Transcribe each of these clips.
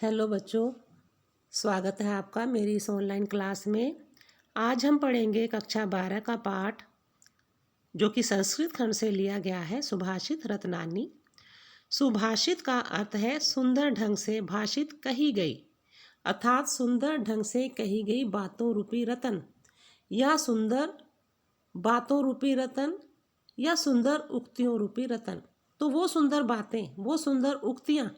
Hello बच्चों, स्वागत है आपका मेरी इस ऑनलाइन क्लास में। आज हम पढ़ेंगे कक्षा 12 का पाठ जो कि संस्कृत खंड से लिया गया है, सुभाषित रत्नानी। सुभाषित का अर्थ है सुंदर ढंग से भाषित कही गई, अर्थात सुंदर ढंग से कही गई बातों रूपी रतन, या सुंदर बातों रूपी रतन, या सुंदर उक्तियों रूपी रतन। तो वो सुंदर बातें, वो सुंदर उक्तियाँ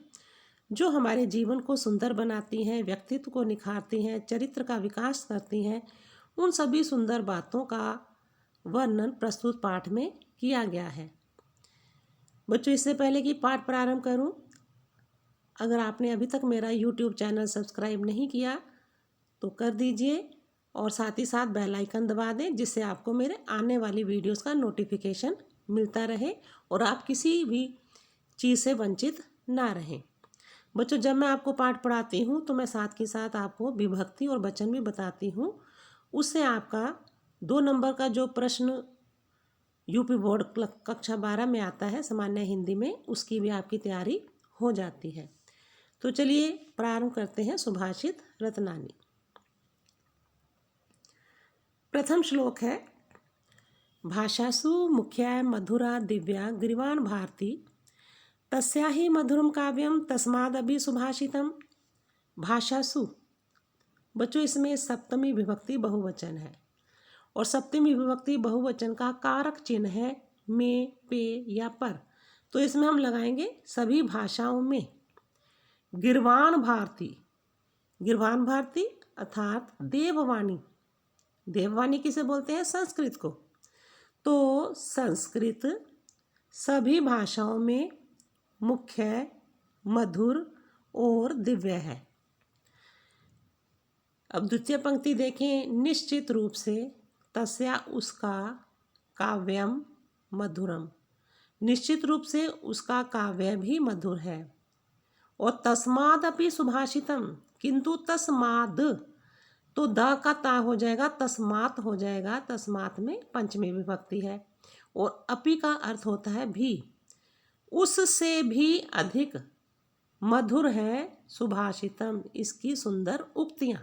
जो हमारे जीवन को सुंदर बनाती हैं, व्यक्तित्व को निखारती हैं, चरित्र का विकास करती हैं, उन सभी सुंदर बातों का वर्णन प्रस्तुत पाठ में किया गया है। बच्चों, इससे पहले कि पाठ प्रारंभ करूं, अगर आपने अभी तक मेरा YouTube चैनल सब्सक्राइब नहीं किया तो कर दीजिए और साथ ही साथ बेल आइकन दबा दें, जिससे आपको मेरे आने वाली वीडियोस का नोटिफिकेशन मिलता रहे और आप किसी भी चीज़ से वंचित ना रहें। बच्चों, जब मैं आपको पाठ पढ़ाती हूँ तो मैं साथ के साथ आपको विभक्ति और वचन भी बताती हूँ। उससे आपका 2 नंबर का जो प्रश्न यूपी बोर्ड कक्षा 12 में आता है सामान्य हिंदी में, उसकी भी आपकी तैयारी हो जाती है। तो चलिए प्रारंभ करते हैं। सुभाषित रत्नानी। प्रथम श्लोक है, भाषासु मुख्या मधुरा दिव्या गिरिवाण भारती तस्या ही मधुरम काव्यम तस्मादपि सुभाषितम। भाषासु, बच्चों इसमें सप्तमी विभक्ति बहुवचन है और सप्तमी विभक्ति बहुवचन का कारक चिन्ह है में, पे या पर। तो इसमें हम लगाएंगे सभी भाषाओं में। गिरवाण भारती, गिरवाण भारती अर्थात देववाणी। देववाणी किसे बोलते हैं? संस्कृत को। तो संस्कृत सभी भाषाओं में मुख्य, मधुर और दिव्य है। अब द्वितीय पंक्ति देखें, निश्चित रूप से तस्या उसका काव्यम मधुरम, निश्चित रूप से उसका काव्य भी मधुर है। और तस्माद अपि सुभाषितम, किंतु तस्माद, तो द का ता हो जाएगा, तस्मात हो जाएगा। तस्मात में पंचमी विभक्ति है और अपि का अर्थ होता है भी। उससे भी अधिक मधुर है सुभाषितम, इसकी सुंदर उक्तियाँ।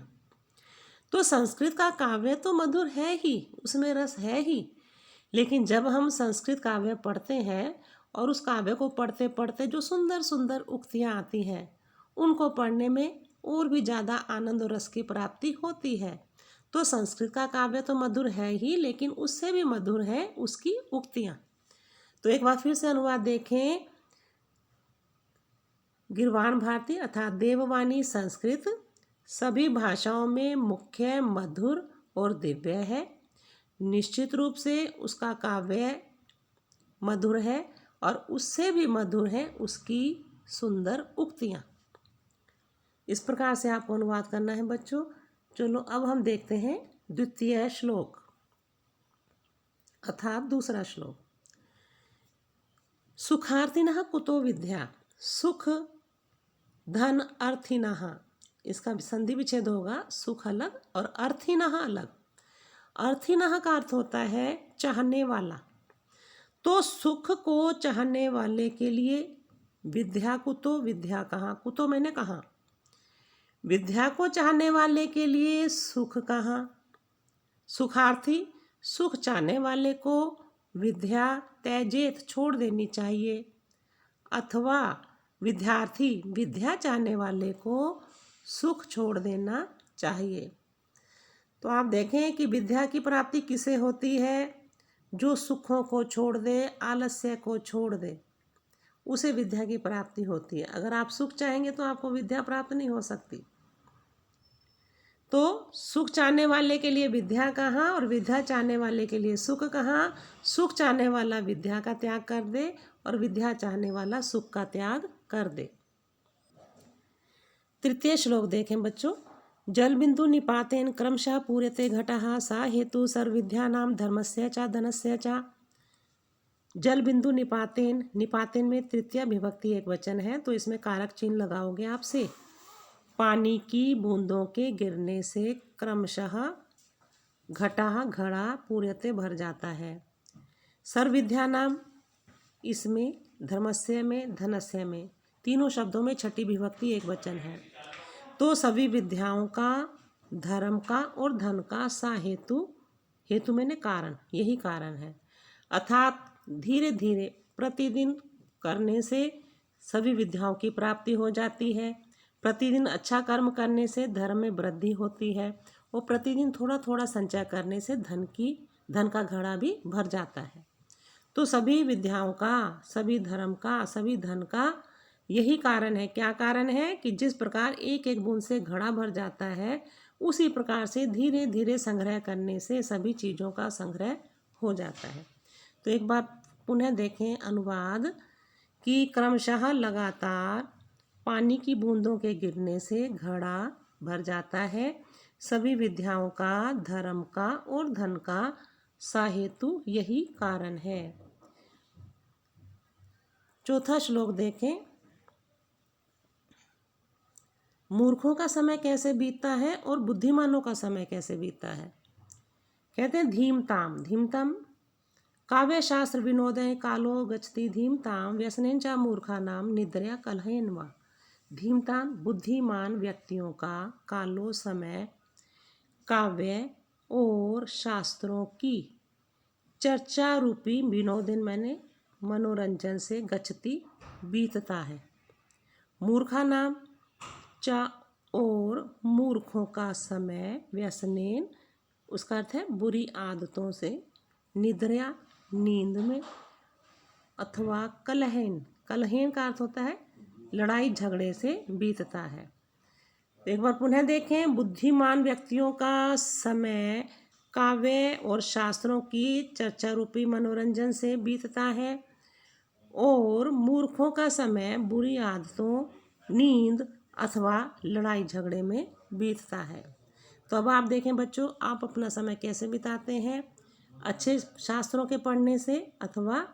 तो संस्कृत का काव्य तो मधुर है ही, उसमें रस है ही, लेकिन जब हम संस्कृत काव्य पढ़ते हैं और उस काव्य को पढ़ते पढ़ते जो सुंदर सुंदर उक्तियाँ आती हैं, उनको पढ़ने में और भी ज़्यादा आनंद और रस की प्राप्ति होती है। तो संस्कृत का काव्य तो मधुर है ही, लेकिन उससे भी मधुर है उसकी उक्तियाँ। तो एक बार फिर से अनुवाद देखें। गिरवाण भारती अर्थात देववाणी संस्कृत सभी भाषाओं में मुख्य, मधुर और दिव्य है। निश्चित रूप से उसका काव्य मधुर है और उससे भी मधुर है उसकी सुंदर उक्तियाँ। इस प्रकार से आपको अनुवाद करना है बच्चों। चलो अब हम देखते हैं द्वितीय श्लोक अर्थात दूसरा श्लोक। सुखार्थिनः कुतो विद्या, सुख धन अर्थिनः, इसका संधि विच्छेद होगा, सुख अलग और अर्थिनः अलग। अर्थिनः का अर्थ होता है चाहने वाला। तो सुख को चाहने वाले के लिए विद्या कुतो, विद्या कहाँ, कुतो मैंने कहा, विद्या को चाहने वाले के लिए सुख कहाँ। सुखार्थी, सुख चाहने वाले को विद्या त्यजेत, छोड़ देनी चाहिए, अथवा विद्यार्थी विद्या चाहने वाले को सुख छोड़ देना चाहिए। तो आप देखें कि विद्या की प्राप्ति किसे होती है? जो सुखों को छोड़ दे, आलस्य को छोड़ दे, उसे विद्या की प्राप्ति होती है। अगर आप सुख चाहेंगे तो आपको विद्या प्राप्त नहीं हो सकती। तो सुख चाहने वाले के लिए विद्या कहाँ और विद्या चाहने वाले के लिए सुख कहाँ। सुख चाहने वाला विद्या का त्याग कर दे और विद्या चाहने वाला सुख का त्याग कर दे। तृतीय श्लोक देखें बच्चों। जल बिंदु निपातेन क्रमशः पूर्यते घटः सा हेतु सर्वविद्यानां धर्मस्य च धनस्य च। जल बिंदु निपातेन, निपातेन में तृतीय विभक्ति एक वचन है, तो इसमें कारक चिन्ह लगाओगे आपसे। पानी की बूंदों के गिरने से क्रमशः घटा, घड़ा, पूर्यते भर जाता है। सर्वविद्यानाम, इसमें धर्मस्य में, धनस्य में, तीनों शब्दों में छठी विभक्ति एक वचन है। तो सभी विद्याओं का, धर्म का और धन का सा हेतु, हेतु मैंने कारण, यही कारण है। अर्थात धीरे धीरे प्रतिदिन करने से सभी विद्याओं की प्राप्ति हो जाती है। प्रतिदिन अच्छा कर्म करने से धर्म में वृद्धि होती है और प्रतिदिन थोड़ा थोड़ा संचय करने से धन का घड़ा भी भर जाता है। तो सभी विद्याओं का, सभी धर्म का, सभी धन का यही कारण है। क्या कारण है? कि जिस प्रकार एक एक बूंद से घड़ा भर जाता है, उसी प्रकार से धीरे धीरे संग्रह करने से सभी चीज़ों का संग्रह हो जाता है। तो एक बार पुनः देखें अनुवाद कि क्रमशः लगातार पानी की बूंदों के गिरने से घड़ा भर जाता है। सभी विद्याओं का, धर्म का और धन का सा हेतु यही कारण है। चौथा श्लोक देखें। मूर्खों का समय कैसे बीतता है और बुद्धिमानों का समय कैसे बीतता है। कहते हैं धीमताम, धीमतम काव्य शास्त्र विनोदय कालो गच्छति धीमताम व्यसनेन च मूर्खानाम निद्रया कलहेन वा। धीमताम बुद्धिमान व्यक्तियों का कालो समय काव्य और शास्त्रों की चर्चा रूपी विनोदन मैंने मनोरंजन से गच्छति बीतता है। मूर्खा नाम चा और मूर्खों का समय व्यसनेन, उसका अर्थ है बुरी आदतों से, निद्रया नींद में, अथवा कलहेन, कलहेन का अर्थ होता है लड़ाई झगड़े से बीतता है। तो एक बार पुनः देखें। बुद्धिमान व्यक्तियों का समय काव्य और शास्त्रों की चर्चा रूपी मनोरंजन से बीतता है और मूर्खों का समय बुरी आदतों, नींद अथवा लड़ाई झगड़े में बीतता है। तो अब आप देखें बच्चों, आप अपना समय कैसे बिताते हैं? अच्छे शास्त्रों के पढ़ने से अथवा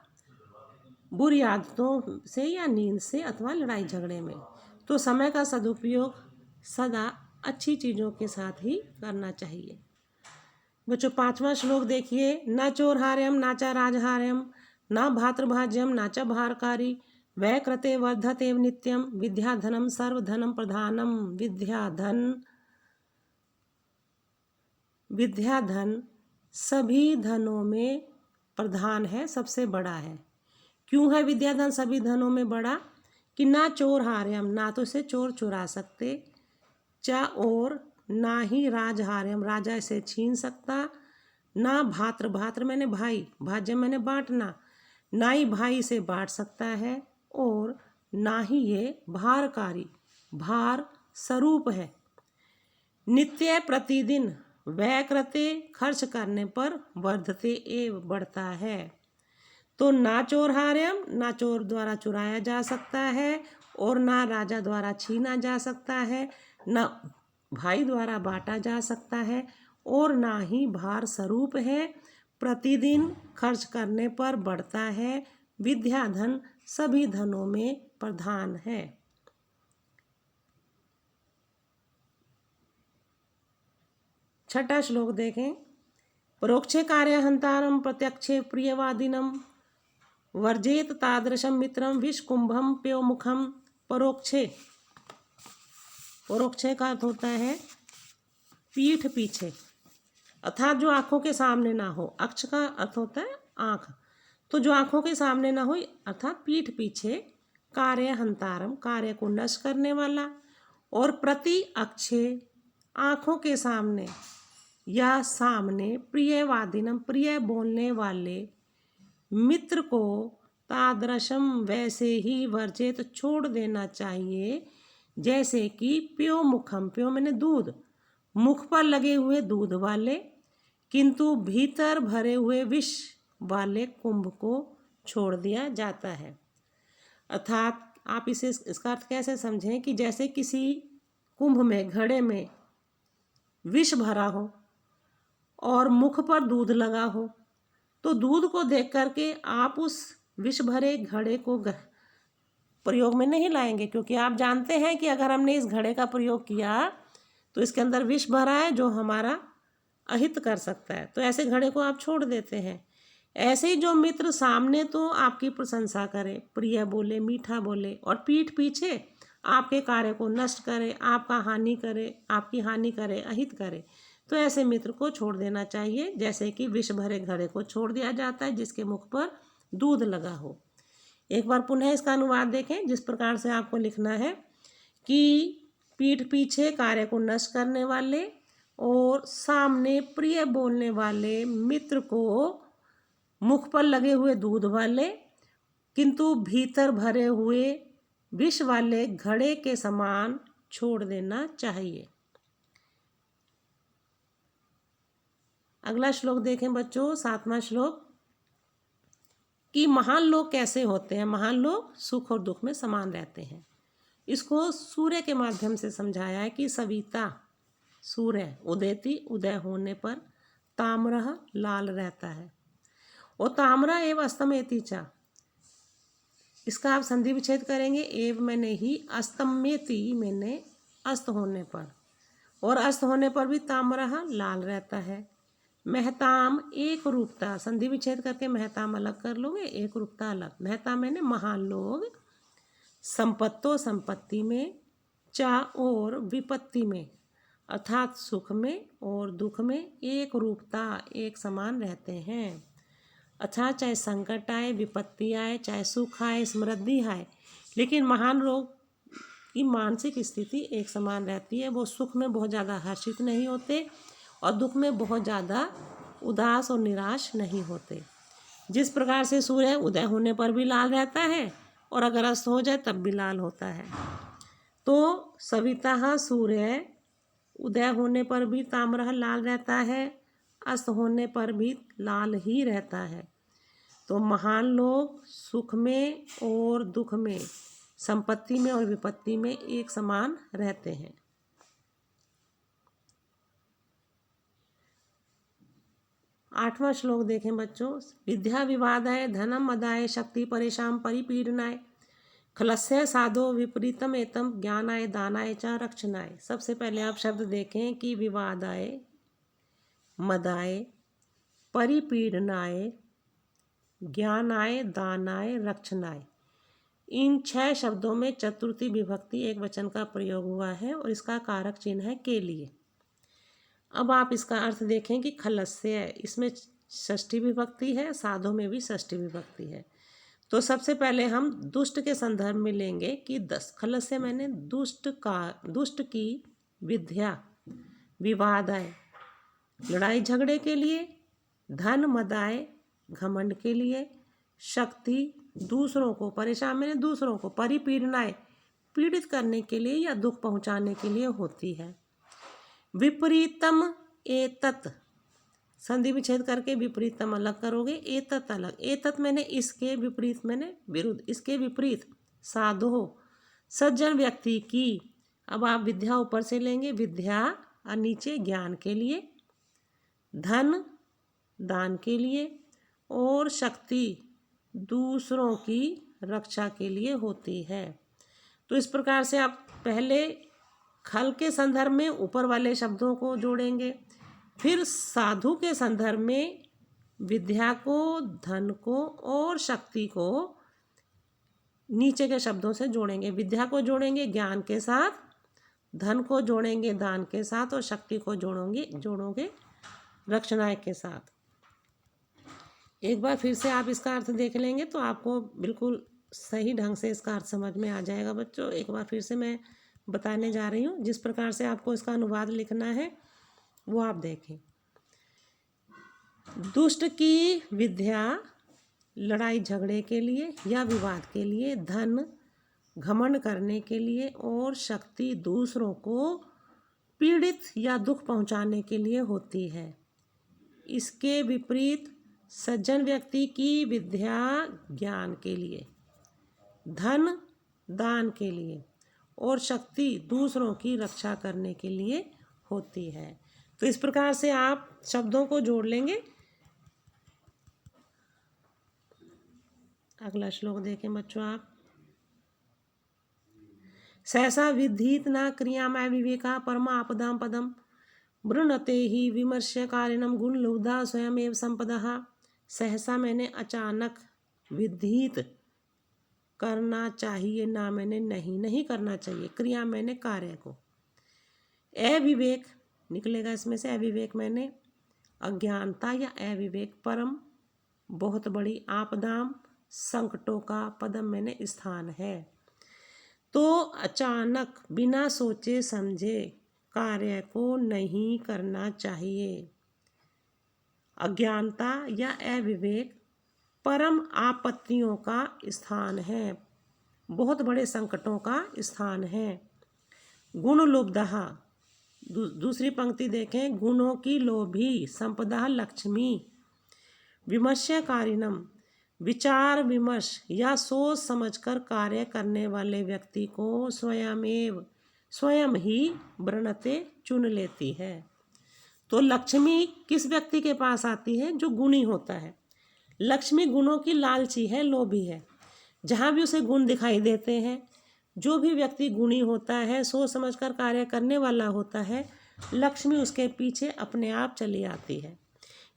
बुरी आदतों से या नींद से अथवा लड़ाई झगड़े में। तो समय का सदुपयोग सदा अच्छी चीज़ों के साथ ही करना चाहिए। बच्चों 5वां श्लोक देखिए। न चोरहार्यम नाचा राजहार्यम न भातृभाज्यम नाचा भारकारी वै कृते वर्धते नित्यम विद्याधनम सर्वधनम प्रधानम। विद्याधन सभी धनों में प्रधान है, सबसे बड़ा है। क्यों है विद्याधन सभी धनों में बड़ा? कि ना चोर हार्यम, ना तो इसे चोर चुरा सकते, चा और ना ही राजहार्यम, राजा इसे छीन सकता, ना भात्र, भात्र मैंने भाई, भाज्य मैंने बांटना, ना ही भाई इसे बांट सकता है, और ना ही ये भारकारी, भार स्वरूप है। नित्य प्रतिदिन व्यय करते, खर्च करने पर वर्धते एव बढ़ता है। तो ना चोरहार्यम, ना चोर द्वारा चुराया जा सकता है और ना राजा द्वारा छीना जा सकता है, ना भाई द्वारा बांटा जा सकता है और ना ही भार स्वरूप है। प्रतिदिन खर्च करने पर बढ़ता है। विद्याधन सभी धनों में प्रधान है। छठा श्लोक देखें। परोक्षे कार्य हंतारम प्रत्यक्षे प्रियवादिनम वर्जेत तादृशम मित्रम विषकुंभम प्योमुखम। परोक्षे, परोक्षे का अर्थ होता है पीठ पीछे, अर्थात जो आंखों के सामने ना हो। अक्ष का अर्थ होता है आंख, तो जो आंखों के सामने ना हो अर्थात पीठ पीछे। कार्य हंतारम कार्य को नष्ट करने वाला, और प्रति अक्षे आंखों के सामने या सामने, प्रियवादिनम प्रिय बोलने वाले मित्र को तादृशम वैसे ही वर्जित छोड़ देना चाहिए, जैसे कि प्यो मुखम, प्यो मैंने दूध, मुख पर लगे हुए दूध वाले किंतु भीतर भरे हुए विष वाले कुंभ को छोड़ दिया जाता है। अर्थात आप इसे, इसका अर्थ कैसे समझें कि जैसे किसी कुंभ में, घड़े में विष भरा हो और मुख पर दूध लगा हो, तो दूध को देख करके आप उस विष भरे घड़े को प्रयोग में नहीं लाएंगे, क्योंकि आप जानते हैं कि अगर हमने इस घड़े का प्रयोग किया तो इसके अंदर विष भरा है जो हमारा अहित कर सकता है, तो ऐसे घड़े को आप छोड़ देते हैं। ऐसे ही जो मित्र सामने तो आपकी प्रशंसा करे, प्रिय बोले, मीठा बोले, और पीठ पीछे आपके कार्य को नष्ट करे, आपका हानि करे, आपकी हानि करे, अहित करे, तो ऐसे मित्र को छोड़ देना चाहिए। जैसे कि विष भरे घड़े को छोड़ दिया जाता है जिसके मुख पर दूध लगा हो। एक बार पुनः इसका अनुवाद देखें। जिस प्रकार से आपको लिखना है कि पीठ पीछे कार्य को नष्ट करने वाले और सामने प्रिय बोलने वाले मित्र को मुख पर लगे हुए दूध वाले किंतु भीतर भरे हुए विष वाले घड़े के समान छोड़ देना चाहिए। अगला श्लोक देखें बच्चों, 7वां श्लोक, कि महान लोग कैसे होते हैं। महान लोग सुख और दुख में समान रहते हैं। इसको सूर्य के माध्यम से समझाया है कि सविता सूर्य उदयति, उदय होने पर ताम्रः लाल रहता है और ताम्रा एव अस्तमेति च, इसका आप संधि विच्छेद करेंगे। एव मैंने ही, अस्तमेति मैंने अस्त होने पर, और अस्त होने पर भी ताम्रः लाल रहता है। महताम एक रूपता, संधि विच्छेद करके महताम अलग कर लोगे, एक रूपता अलग। महता मैंने महान लोग, संपत्तो संपत्ति में, चा और विपत्ति में अर्थात सुख में और दुख में एक रूपता एक समान रहते हैं। अच्छा, चाहे संकट आए, विपत्ति आए, चाहे सुख आए, समृद्धि आए, लेकिन महान लोग की मानसिक स्थिति एक समान रहती है। वो सुख में बहुत ज़्यादा हर्षित नहीं होते और दुख में बहुत ज़्यादा उदास और निराश नहीं होते। जिस प्रकार से सूर्य उदय होने पर भी लाल रहता है और अगर अस्त हो जाए तब भी लाल होता है, तो सविता सूर्य उदय होने पर भी ताम्रः लाल रहता है, अस्त होने पर भी लाल ही रहता है। तो महान लोग सुख में और दुख में, संपत्ति में और विपत्ति में एक समान रहते हैं। 8वां श्लोक देखें बच्चों, विद्या विवादाय धनम मदाय शक्ति परेशान परिपीडनाय खलस्य साधो विपरीतम एतम ज्ञानाय दानाय च रक्षणाय। सबसे पहले आप शब्द देखें कि विवादाय, मदाय, परिपीडनाय, ज्ञानाय, दानाय, रक्षणाय, इन 6 शब्दों में चतुर्थी विभक्ति एक वचन का प्रयोग हुआ है और इसका कारक चिन्ह है के लिए। अब आप इसका अर्थ देखें कि खलस्य, इसमें षष्ठी विभक्ति है, साधो में भी षष्ठी विभक्ति है। तो सबसे पहले हम दुष्ट के संदर्भ में लेंगे कि 10 खलस्य मैंने दुष्ट की विद्या, विवाद आए लड़ाई झगड़े के लिए, धन मदाए घमंड के लिए, शक्ति दूसरों को, परेशान मैंने दूसरों को, परिपीडनाए पीड़ित करने के लिए या दुख पहुंचाने के लिए होती है। विपरीतम एतत्, संधि विच्छेद करके विपरीतम अलग करोगे, एतत् अलग। एतत् मैंने इसके विपरीत, मैंने विरुद्ध, इसके विपरीत। साधो सज्जन व्यक्ति की, अब आप विद्या ऊपर से लेंगे, विद्या और नीचे ज्ञान के लिए, धन दान के लिए और शक्ति दूसरों की रक्षा के लिए होती है। तो इस प्रकार से आप पहले खल के संदर्भ में ऊपर वाले शब्दों को जोड़ेंगे, फिर साधु के संदर्भ में विद्या को, धन को और शक्ति को नीचे के शब्दों से जोड़ेंगे। विद्या को जोड़ेंगे ज्ञान के साथ, धन को जोड़ेंगे दान के साथ और शक्ति को जोड़ोगे रक्षणाय के साथ। एक बार फिर से आप इसका अर्थ देख लेंगे तो आपको बिल्कुल सही ढंग से इसका अर्थ समझ में आ जाएगा बच्चों। एक बार फिर से मैं बताने जा रही हूँ, जिस प्रकार से आपको इसका अनुवाद लिखना है वो आप देखें। दुष्ट की विद्या लड़ाई झगड़े के लिए या विवाद के लिए, धन घमंड करने के लिए और शक्ति दूसरों को पीड़ित या दुख पहुंचाने के लिए होती है। इसके विपरीत सज्जन व्यक्ति की विद्या ज्ञान के लिए, धन दान के लिए और शक्ति दूसरों की रक्षा करने के लिए होती है। तो इस प्रकार से आप शब्दों को जोड़ लेंगे। अगला श्लोक देखें बच्चों आप, सहसा विद्धीत न क्रियामय विवेका परमा आपदाम पदम वृणते ही विमर्श्य कारिणम गुण लुब्धा स्वयं एव संपदः। सहसा मैंने अचानक, विद्धीत करना चाहिए, ना मैंने नहीं, नहीं करना चाहिए। क्रिया मैंने कार्य को। अविवेक निकलेगा इसमें से, अविवेक मैंने अज्ञानता या अविवेक, परम बहुत बड़ी, आपदाम संकटों का, पदम मैंने स्थान है। तो अचानक बिना सोचे समझे कार्य को नहीं करना चाहिए। अज्ञानता या अविवेक परम आपत्तियों का स्थान है, बहुत बड़े संकटों का स्थान है। गुण लुब्धः, दूसरी पंक्ति देखें, गुणों की लोभी, संपदा लक्ष्मी, विमर्शकारिणम, विचार विमर्श या सोच समझकर कार्य करने वाले व्यक्ति को स्वयं ही वृणते चुन लेती है। तो लक्ष्मी किस व्यक्ति के पास आती है? जो गुणी होता है। लक्ष्मी गुणों की लालची है, लोभी है। जहाँ भी उसे गुण दिखाई देते हैं, जो भी व्यक्ति गुणी होता है, सोच समझकर कार्य करने वाला होता है, लक्ष्मी उसके पीछे अपने आप चली आती है।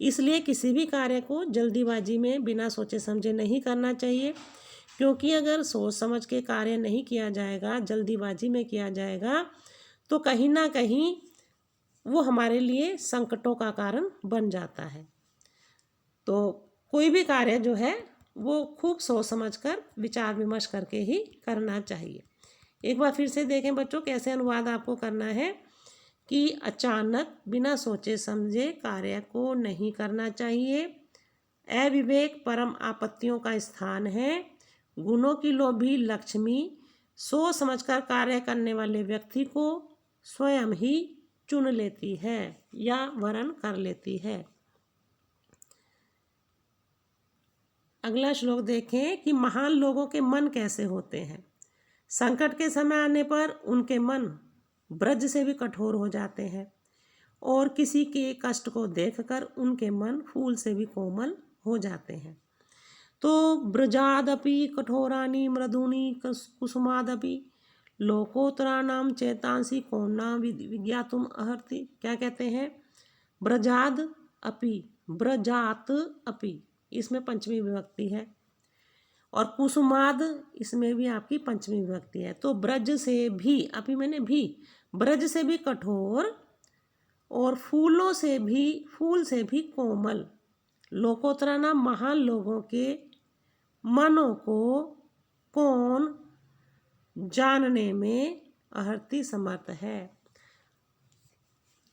इसलिए किसी भी कार्य को जल्दीबाजी में बिना सोचे समझे नहीं करना चाहिए, क्योंकि अगर सोच समझ के कार्य नहीं किया जाएगा, जल्दीबाजी में किया जाएगा, तो कहीं ना कहीं वो हमारे लिए संकटों का कारण बन जाता है। तो कोई भी कार्य जो है वो खूब सोच समझकर विचार विमर्श करके ही करना चाहिए। एक बार फिर से देखें बच्चों, कैसे अनुवाद आपको करना है कि अचानक बिना सोचे समझे कार्य को नहीं करना चाहिए। अविवेक परम आपत्तियों का स्थान है। गुणों की लोभी लक्ष्मी सोच समझकर कार्य करने वाले व्यक्ति को स्वयं ही चुन लेती है या वरण कर लेती है। अगला श्लोक देखें कि महान लोगों के मन कैसे होते हैं। संकट के समय आने पर उनके मन ब्रज से भी कठोर हो जाते हैं और किसी के कष्ट को देखकर उनके मन फूल से भी कोमल हो जाते हैं। तो ब्रजादपि कठोरानि मृदूनि कुसुमादपि लोकोत्तराणाम चेतांसी कौना विज्ञातुम अर्हति। क्या कहते हैं? ब्रजाद अपि, ब्रजात अपि, इसमें पंचमी विभक्ति है, और कुसुमाद इसमें भी आपकी पंचमी विभक्ति है। तो ब्रज से भी, अपि मैंने भी, ब्रज से भी कठोर और फूलों से भी, फूल से भी कोमल, लोकोत्तरा नाम महान लोगों के मनों को कौन जानने में अहर्ति समर्थ है।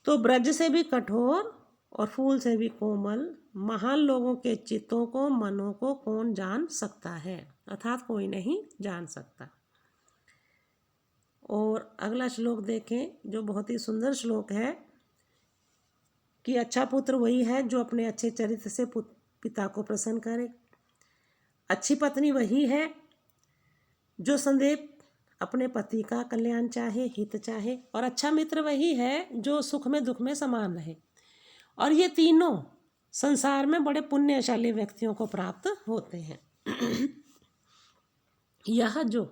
तो ब्रज से भी कठोर और फूल से भी कोमल महान लोगों के चित्तों को, मनों को कौन जान सकता है, अर्थात कोई नहीं जान सकता। और अगला श्लोक देखें जो बहुत ही सुंदर श्लोक है कि अच्छा पुत्र वही है जो अपने अच्छे चरित्र से पिता को प्रसन्न करे। अच्छी पत्नी वही है जो सदैव अपने पति का कल्याण चाहे, हित चाहे। और अच्छा मित्र वही है जो सुख में दुख में समान रहे। और ये तीनों संसार में बड़े पुण्यशाली व्यक्तियों को प्राप्त होते हैं। यह जो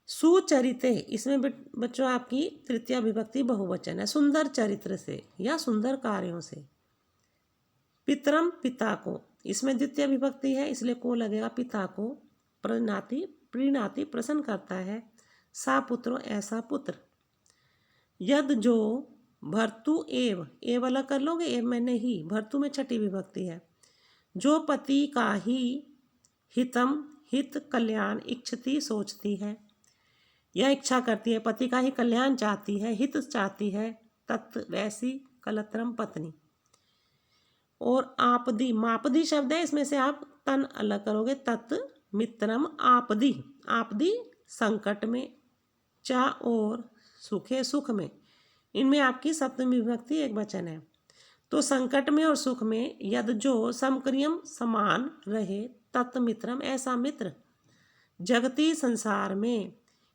सुचरिते, इसमें बच्चों आपकी तृतीय विभक्ति बहुवचन है, सुंदर चरित्र से या सुंदर कार्यों से। पितरम पिता को, इसमें द्वितीय विभक्ति है इसलिए को लगेगा, पिता को प्रीणाति प्रसन्न करता है। सा पुत्रो, ऐसा पुत्र। यद जो भर्तु एव अलग कर लोगे, एव मैंने ही, भर्तु में छठी विभक्ति है। जो पति का ही हितम, हित कल्याण इच्छति सोचती है, यह इच्छा करती है, पति का ही कल्याण चाहती है, हित चाहती है, तत् वैसी कलत्रम पत्नी। और आपदी, मापदी शब्द है, इसमें से आप तन अलग करोगे, तत् मित्रम आपदी, आपदी संकट में, चा और सुखे सुख में, इनमें आपकी सप्तमी विभक्ति एक वचन है। तो संकट में और सुख में यद जो समक्रियम समान रहे, तत् मित्रम, ऐसा मित्र। जगती संसार में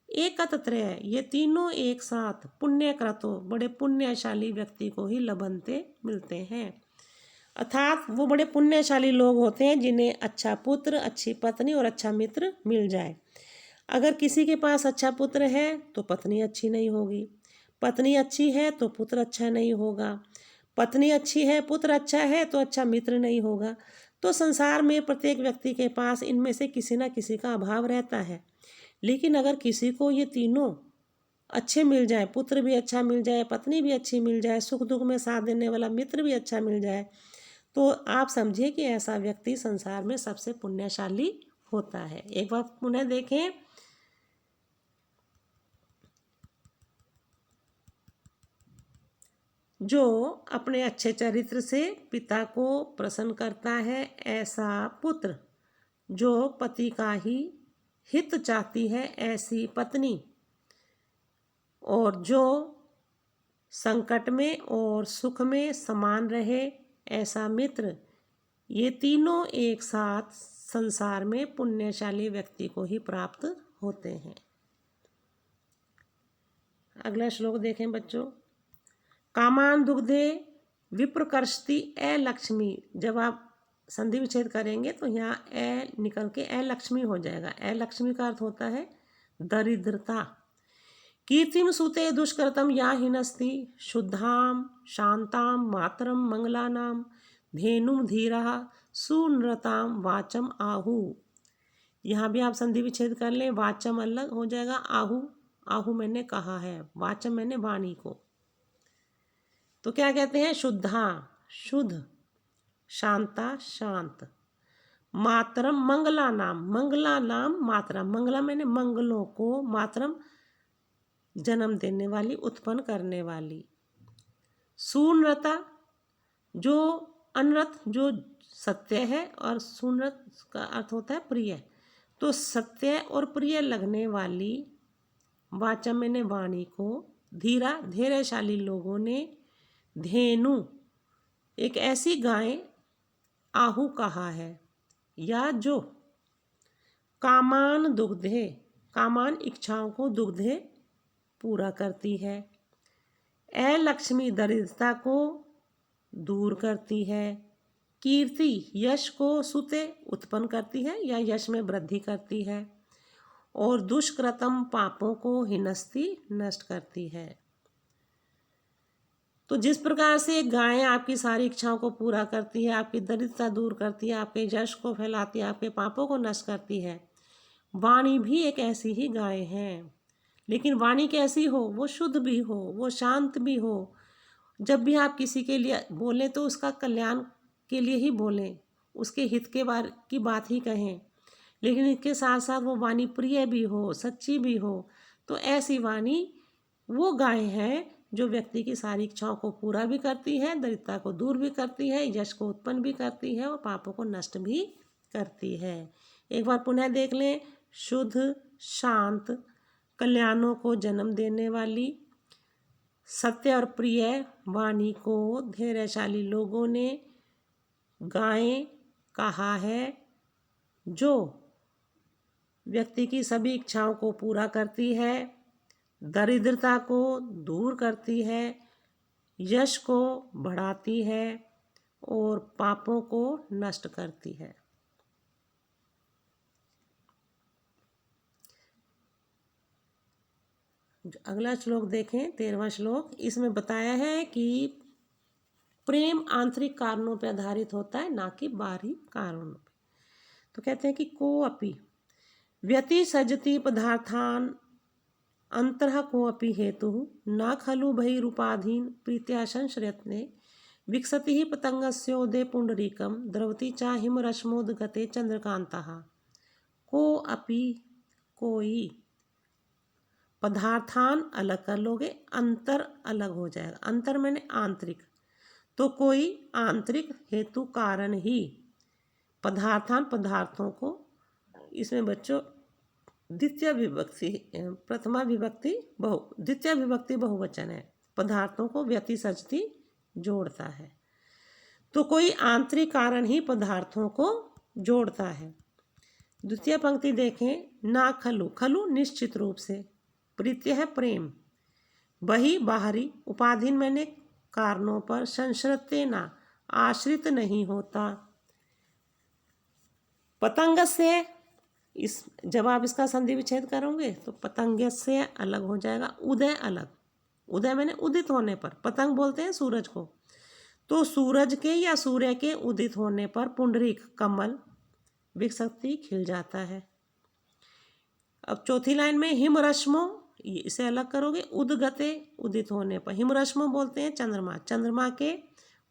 एकत्रय, ये तीनों एक साथ, पुण्यकृतो, बड़े पुण्यशाली व्यक्ति को ही लभंते मिलते हैं। अर्थात वो बड़े पुण्यशाली लोग होते हैं जिन्हें अच्छा पुत्र, अच्छी पत्नी और अच्छा मित्र मिल जाए। अगर किसी के पास अच्छा पुत्र है तो पत्नी अच्छी नहीं होगी, पत्नी अच्छी है तो पुत्र अच्छा नहीं होगा, पत्नी अच्छी है, पुत्र अच्छा है तो अच्छा मित्र नहीं होगा। तो संसार में प्रत्येक व्यक्ति के पास इनमें से किसी न किसी का अभाव रहता है। लेकिन अगर किसी को ये तीनों अच्छे मिल जाए, पुत्र भी अच्छा मिल जाए, पत्नी भी अच्छी मिल जाए, सुख दुख में साथ देने वाला मित्र भी अच्छा मिल जाए, तो आप समझिए कि ऐसा व्यक्ति संसार में सबसे पुण्यशाली होता है। एक बार पुनः देखें, जो अपने अच्छे चरित्र से पिता को प्रसन्न करता है, ऐसा पुत्र, जो पति का ही हित चाहती है, ऐसी पत्नी, और जो संकट में और सुख में समान रहे, ऐसा मित्र, ये तीनों एक साथ संसार में पुण्यशाली व्यक्ति को ही प्राप्त होते हैं। अगला श्लोक देखें बच्चों। कामान दुग्धे विप्रकर्षति ए लक्ष्मी। जब आप संधि विच्छेद करेंगे तो यहाँ ए निकल के ए लक्ष्मी हो जाएगा। ए लक्ष्मी का अर्थ होता है दरिद्रता। कीर्तिम सुते दुष्कृतम या हिनस्ति शुद्धाम शांताम मातरम मंगलानाम धेनुम धीरा सुनृताम वाचम आहु। यहाँ भी आप संधि विच्छेद कर लें, वाचम अलग हो जाएगा, आहु, आहु मैंने कहा है, वाचम मैंने वाणी को। तो क्या कहते हैं? शुद्धा शुद्ध, शांता शांत, मातरम मंगला नाम, मंगला नाम मातरम, मंगला मैंने मंगलों को, मातरम जन्म देने वाली, उत्पन्न करने वाली, सुनरता जो अनरत जो सत्य है, और सुनरत का अर्थ होता है प्रिय, तो सत्य और प्रिय लगने वाली, वाचम मैंने वाणी को, धीरा धैर्यशाली लोगों ने, धेनु एक ऐसी गाय आहु कहा है, या जो कामान दुग्धे, कामान इच्छाओं को, दुग्धे पूरा करती है, ए लक्ष्मी दरिद्रता को दूर करती है, कीर्ति यश को, सुते उत्पन्न करती है या यश में वृद्धि करती है, और दुष्कृतम पापों को, हिनस्ती नष्ट करती है। तो जिस प्रकार से एक गाय आपकी सारी इच्छाओं को पूरा करती है, आपकी दरिद्रता दूर करती है, आपके यश को फैलाती है, आपके पापों को नष्ट करती है, वाणी भी एक ऐसी ही गाय है। लेकिन वाणी कैसी हो? वो शुद्ध भी हो, वो शांत भी हो। जब भी आप किसी के लिए बोलें तो उसका कल्याण के लिए ही बोलें, उसके हित के बारे की बात ही कहें, लेकिन इसके साथ साथ वो वाणी प्रिय भी हो, सच्ची भी हो। तो ऐसी वाणी वो गाय है जो व्यक्ति की सारी इच्छाओं को पूरा भी करती है, दरिद्रता को दूर भी करती है, यश को उत्पन्न भी करती है, और पापों को नष्ट भी करती है। एक बार पुनः देख लें। शुद्ध, शांत, कल्याणों को जन्म देने वाली, सत्य और प्रिय वाणी को धैर्यशाली लोगों ने गाय कहा है, जो व्यक्ति की सभी इच्छाओं को पूरा करती है, दरिद्रता को दूर करती है, यश को बढ़ाती है, और पापों को नष्ट करती है। अगला श्लोक देखें, 13वां श्लोक। इसमें बताया है कि प्रेम आंतरिक कारणों पर आधारित होता है, ना कि बाहरी कारणों पे। तो कहते हैं कि को अपि व्यति सजति पदार्थान अंतरः को अपि हेतु न खलु बहिरूपाधीन प्रीत्या संश्रयत्ने विकसति ही पतंगस्योदे पुंडरीकम द्रवति चा हिमरश्मोदगते चंद्रकांतः। को अपि कोई, पदार्थान अलग कर लोगे, अंतर अलग हो जाएगा, अंतर मैंने आंतरिक, तो कोई आंतरिक हेतु कारण ही, पदार्थान पदार्थों को, इसमें बच्चों द्वितीय विभक्ति, प्रथमा विभक्ति द्वितीय विभक्ति बहुवचन है, पदार्थों को व्यति सजती जोड़ता है। तो कोई आंतरिक कारण ही पदार्थों को जोड़ता है। द्वितीय पंक्ति देखें। ना खलु, खलु निश्चित रूप से, प्रीत्य है प्रेम, बही बाहरी, उपाधीन मैंने कारणों पर, संश्रते ना आश्रित नहीं होता, पतंग से, इस जब आप इसका संधि विच्छेद करोगे तो पतंग से अलग हो जाएगा, उदय अलग, उदय मैंने उदित होने पर, पतंग बोलते हैं सूरज को, तो सूरज के या सूर्य के उदित होने पर पुंडरीक कमल विकसती खिल जाता है। अब चौथी लाइन में हिमरश्मो, इसे अलग करोगे, उदगते उदित होने पर, हिमरश्मो बोलते हैं चंद्रमा, चंद्रमा के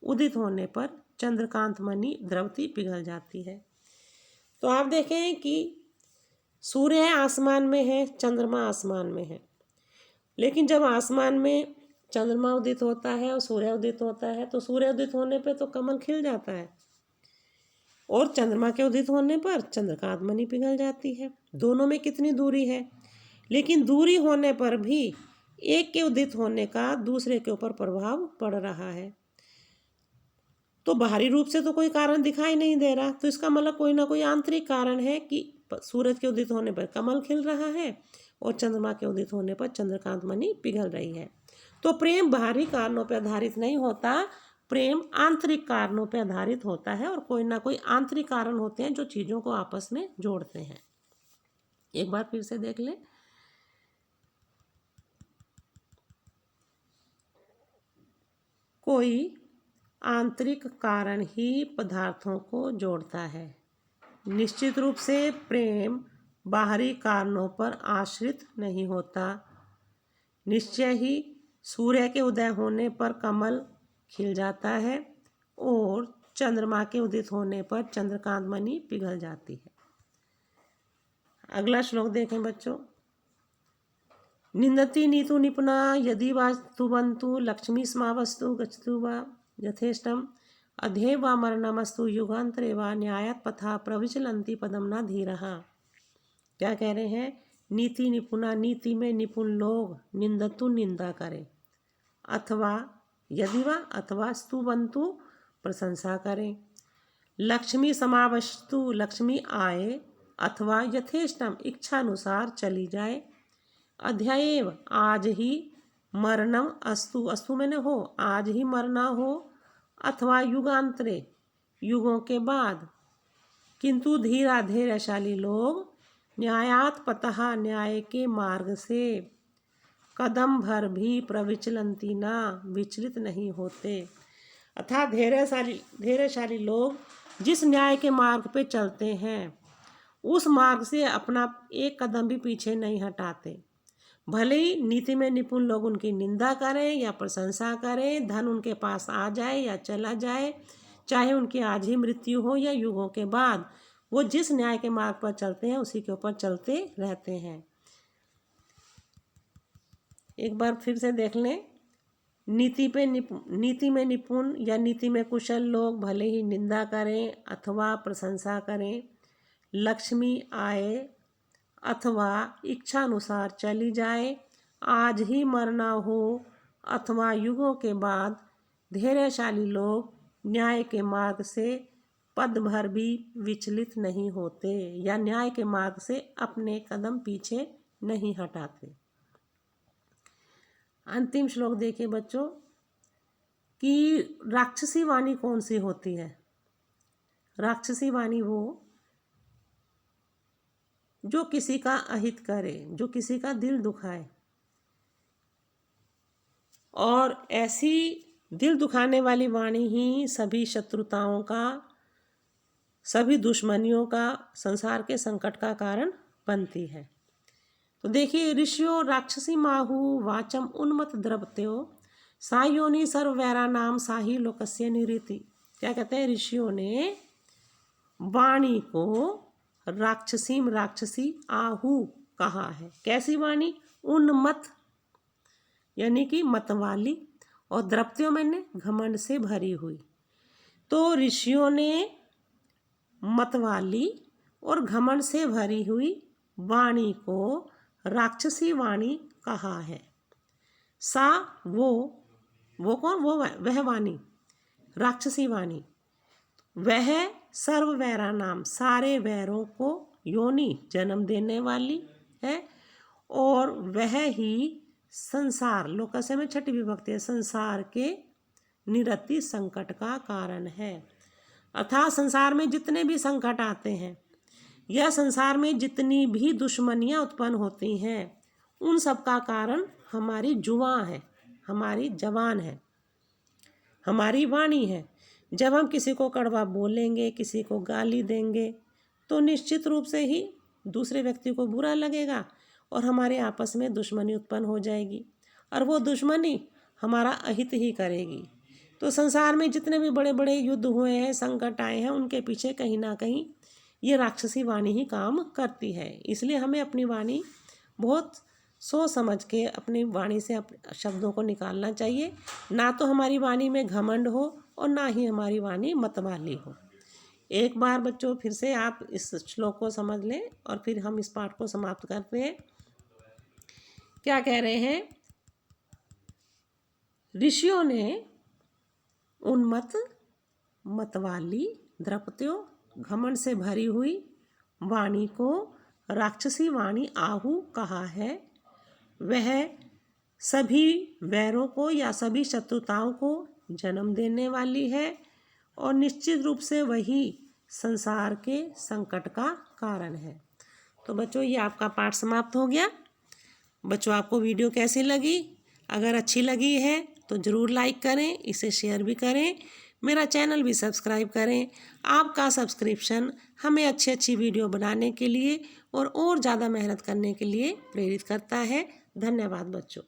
उदित होने पर चंद्रकांत मणि द्रवती पिघल जाती है। तो आप देखें कि सूर्य आसमान में है, चंद्रमा आसमान में है, लेकिन जब आसमान में चंद्रमा उदित होता है और सूर्य उदित होता है तो सूर्य उदित होने पे तो कमल खिल जाता है और चंद्रमा के उदित होने पर चंद्रकांत मणि पिघल जाती है। दोनों में कितनी दूरी है, लेकिन दूरी होने पर भी एक के उदित होने का दूसरे के ऊपर प्रभाव पड़ रहा है। तो बाहरी रूप से तो कोई कारण दिखाई नहीं दे रहा, तो इसका मतलब कोई ना कोई आंतरिक कारण है कि सूरज के उदित होने पर कमल खिल रहा है और चंद्रमा के उदित होने पर चंद्रकांत मणि पिघल रही है। तो प्रेम बाहरी कारणों पर आधारित नहीं होता, प्रेम आंतरिक कारणों पर आधारित होता है और कोई ना कोई आंतरिक कारण होते हैं जो चीज़ों को आपस में जोड़ते हैं। एक बार फिर से देख लें। कोई आंतरिक कारण ही पदार्थों को जोड़ता है। निश्चित रूप से प्रेम बाहरी कारणों पर आश्रित नहीं होता। निश्चय ही सूर्य के उदय होने पर कमल खिल जाता है और चंद्रमा के उदित होने पर चंद्रकांत मणि पिघल जाती है। अगला श्लोक देखें बच्चों। निंदति नीतु निपुणा यदि वास्तुवन्तु लक्ष्मी स्मावस्तु गच्छतु वा यथेष्टम अध्ये वा मरणमस्तु युगांतरे वा न्यायात पथा प्रविचलन्ति पदम न धीरः। क्या कह रहे हैं? नीति निपुणा, नीति में निपुण लोग निंदतु निंदा करें, अथवा यदि वा अथवा स्तुवन्तु प्रशंसा करें, लक्ष्मी समावस्तु लक्ष्मी आए, अथवा यथेष्टम इच्छानुसार चली जाए, अध्यायेव आज ही मरणम अस्तु, अस्तु मैंने हो, आज ही मरना हो, अथवा युगांतरे युगों के बाद, किंतु धीरा धैर्यशाली लोग न्यायात पतः न्याय के मार्ग से कदम भर भी प्रविचलन्ति ना विचलित नहीं होते। अर्थात धैर्यशाली लोग जिस न्याय के मार्ग पे चलते हैं उस मार्ग से अपना एक कदम भी पीछे नहीं हटाते। भले ही नीति में निपुण लोग उनकी निंदा करें या प्रशंसा करें, धन उनके पास आ जाए या चला जाए, चाहे उनकी आज ही मृत्यु हो या युगों के बाद, वो जिस न्याय के मार्ग पर चलते हैं उसी के ऊपर चलते रहते हैं। एक बार फिर से देख लें। नीति में निपुण या नीति में कुशल लोग भले ही निंदा करें अथवा प्रशंसा करें, लक्ष्मी आए अथवा इच्छानुसार चली जाए, आज ही मरना हो अथवा युगों के बाद, धैर्यशाली लोग न्याय के मार्ग से पद भर भी विचलित नहीं होते या न्याय के मार्ग से अपने कदम पीछे नहीं हटाते। अंतिम श्लोक देखिए बच्चों कि राक्षसी वाणी कौन सी होती है। राक्षसी वाणी वो जो किसी का अहित करे, जो किसी का दिल दुखाए, और ऐसी दिल दुखाने वाली वाणी ही सभी शत्रुताओं का, सभी दुश्मनियों का, संसार के संकट का कारण बनती है। तो देखिए, ऋषियों राक्षसी माहु वाचम उन्मत द्रवत्यो सायोनि सर्ववैरा नाम साही लोकस्य निरीति। क्या कहते हैं? ऋषियों ने वाणी को राक्षसीम, राक्षसी आहु कहा है। कैसी वाणी? उन्मत यानी कि मतवाली, और द्रव्यों मैंने घमंड से भरी हुई। तो ऋषियों ने मतवाली और घमंड से भरी हुई वाणी को राक्षसी वाणी कहा है। सा वो कौन? वह वाणी, राक्षसी वाणी, वह सर्व वैरा नाम, सारे वैरों को योनि जन्म देने वाली है, और वह ही संसार, लोकस्य में छठी विभक्ति है, संसार के निरति संकट का कारण है। अर्थात संसार में जितने भी संकट आते हैं या संसार में जितनी भी दुश्मनियाँ उत्पन्न होती हैं, उन सब का कारण हमारी जुबान है, हमारी जबान है। हमारी वाणी है। जब हम किसी को कड़वा बोलेंगे, किसी को गाली देंगे, तो निश्चित रूप से ही दूसरे व्यक्ति को बुरा लगेगा और हमारे आपस में दुश्मनी उत्पन्न हो जाएगी और वो दुश्मनी हमारा अहित ही करेगी। तो संसार में जितने भी बड़े बड़े युद्ध हुए हैं, संकट आए हैं, उनके पीछे कहीं ना कहीं ये राक्षसी वाणी ही काम करती है। इसलिए हमें अपनी वाणी बहुत सोच समझ के अपनी वाणी से शब्दों को निकालना चाहिए। ना तो हमारी वाणी में घमंड हो और ना ही हमारी वाणी मतवाली हो। एक बार बच्चों फिर से आप इस श्लोक को समझ लें और फिर हम इस पाठ को समाप्त करते हैं। क्या कह रहे हैं? ऋषियों ने उन्मत्त, मतवाली, द्रपत्यो, घमंड से भरी हुई वाणी को राक्षसी वाणी आहु कहा है। वह सभी वैरों को या सभी शत्रुताओं को जन्म देने वाली है और निश्चित रूप से वही संसार के संकट का कारण है। तो बच्चों ये आपका पाठ समाप्त हो गया। बच्चों आपको वीडियो कैसी लगी? अगर अच्छी लगी है तो ज़रूर लाइक करें, इसे शेयर भी करें, मेरा चैनल भी सब्सक्राइब करें। आपका सब्सक्रिप्शन हमें अच्छी अच्छी वीडियो बनाने के लिए और ज़्यादा मेहनत करने के लिए प्रेरित करता है। धन्यवाद बच्चों।